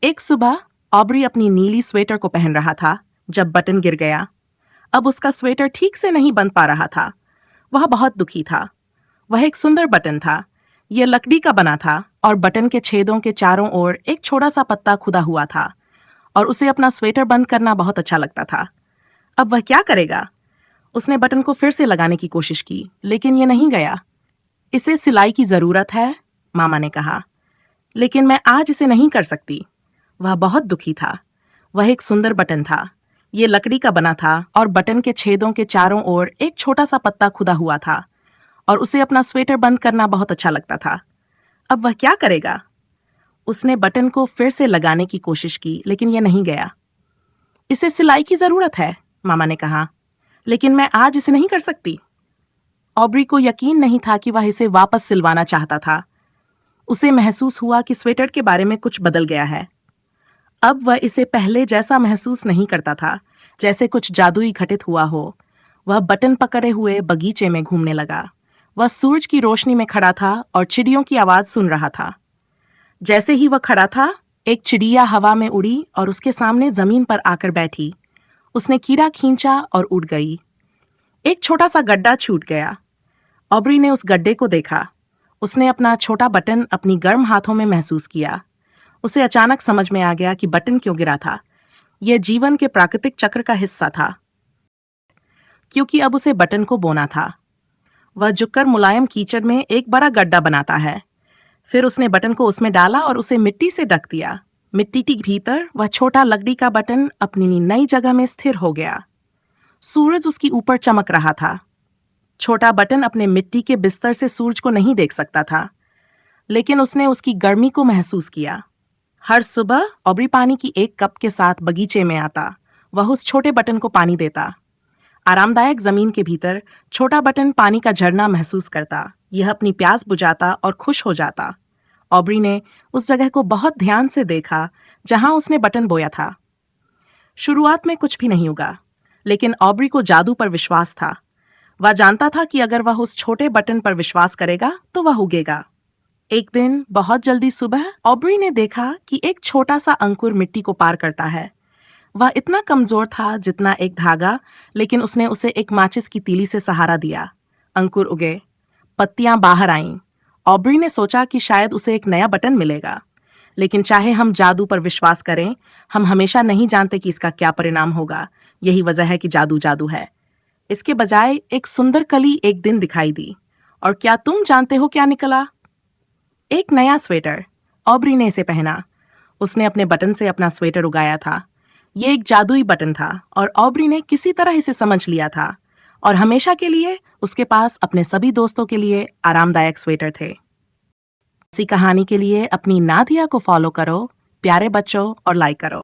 एक सुबह ऑब्री अपनी नीली स्वेटर को पहन रहा था जब बटन गिर गया। अब उसका स्वेटर ठीक से नहीं बंध पा रहा था। वह बहुत दुखी था। वह एक सुंदर बटन था। यह लकड़ी का बना था और बटन के छेदों के चारों ओर एक छोटा सा पत्ता खुदा हुआ था और उसे अपना स्वेटर बंद करना बहुत अच्छा लगता था। अब वह क्या करेगा? उसने बटन को फिर से लगाने की कोशिश की, लेकिन यह नहीं गया। इसे सिलाई की जरूरत है, मामा ने कहा, लेकिन मैं आज इसे नहीं कर सकती। वह बहुत दुखी था। वह एक सुंदर बटन था। ये लकड़ी का बना था और बटन के छेदों के चारों ओर एक छोटा सा पत्ता खुदा हुआ था और उसे अपना स्वेटर बंद करना बहुत अच्छा लगता था। अब वह क्या करेगा? उसने बटन को फिर से लगाने की कोशिश की, लेकिन यह नहीं गया। इसे सिलाई की जरूरत है, मामा ने कहा, लेकिन मैं आज इसे नहीं कर सकती। ऑब्री को यकीन नहीं था कि वह इसे वापस सिलवाना चाहता था। उसे महसूस हुआ कि स्वेटर के बारे में कुछ बदल गया है। अब वह इसे पहले जैसा महसूस नहीं करता था, जैसे कुछ जादुई घटित हुआ हो। वह बटन पकड़े हुए बगीचे में घूमने लगा। वह सूरज की रोशनी में खड़ा था और चिड़ियों की आवाज सुन रहा था। जैसे ही वह खड़ा था, एक चिड़िया हवा में उड़ी और उसके सामने जमीन पर आकर बैठी। उसने कीड़ा खींचा और उड़ गई। एक छोटा सा गड्ढा छूट गया। ऑब्री ने उस गड्ढे को देखा। उसने अपना छोटा बटन अपनी गर्म हाथों में महसूस किया। उसे अचानक समझ में आ गया कि बटन क्यों गिरा था। यह जीवन के प्राकृतिक चक्र का हिस्सा था, क्योंकि अब उसे बटन को बोना था। वह झुककर मुलायम कीचड़ में एक बड़ा गड्ढा बनाता है। फिर उसने बटन को उसमें डाला और उसे मिट्टी से ढक दिया। मिट्टी के भीतर वह छोटा लकड़ी का बटन अपनी नई जगह में स्थिर हो गया। सूरज उसके ऊपर चमक रहा था। छोटा बटन अपने मिट्टी के बिस्तर से सूरज को नहीं देख सकता था, लेकिन उसने उसकी गर्मी को महसूस किया। हर सुबह ऑब्री पानी की एक कप के साथ बगीचे में आता। वह उस छोटे बटन को पानी देता। आरामदायक जमीन के भीतर छोटा बटन पानी का झरना महसूस करता। यह अपनी प्यास बुझाता और खुश हो जाता। ऑब्री ने उस जगह को बहुत ध्यान से देखा जहां उसने बटन बोया था। शुरुआत में कुछ भी नहीं उगा, लेकिन ऑब्री को जादू पर विश्वास था। वह जानता था कि अगर वह उस छोटे बटन पर विश्वास करेगा तो वह उगेगा। एक दिन बहुत जल्दी सुबह ऑब्री ने देखा कि एक छोटा सा अंकुर मिट्टी को पार करता है। वह इतना कमजोर था जितना एक धागा, लेकिन उसने उसे एक माचिस की तीली से सहारा दिया। अंकुर उगे, पत्तियां बाहर आईं। ऑब्री ने सोचा कि शायद उसे एक नया बटन मिलेगा, लेकिन चाहे हम जादू पर विश्वास करें, हम हमेशा नहीं जानते कि इसका क्या परिणाम होगा। यही वजह है कि जादू जादू है। इसके बजाय एक सुंदर कली एक दिन दिखाई दी, और क्या तुम जानते हो क्या निकला? एक नया स्वेटर। ऑब्री ने इसे पहना। उसने अपने बटन से अपना स्वेटर उगाया था। यह एक जादुई बटन था और ऑब्री ने किसी तरह इसे समझ लिया था, और हमेशा के लिए उसके पास अपने सभी दोस्तों के लिए आरामदायक स्वेटर थे। इसी कहानी के लिए अपनी नादिया को फॉलो करो, प्यारे बच्चों, और लाइक करो।